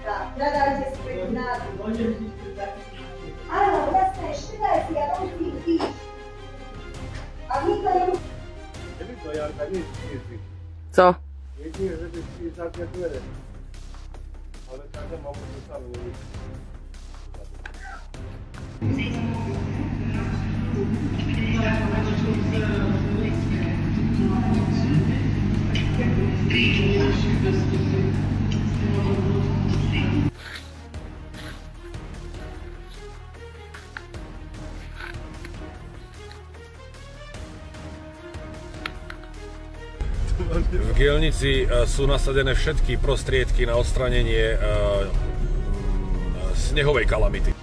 Tak, hľadajte si pekný názov. Áno, jasné, štrgaj si, ja to musím ísť. A nikto nemusí... Nebyť to, Janka, nie si. Co? Jedine, že by si zadne dvere. Ale každá mám to sa uliť. V Gielnici sú nasadené všetky prostriedky na odstránenie snehovej kalamity.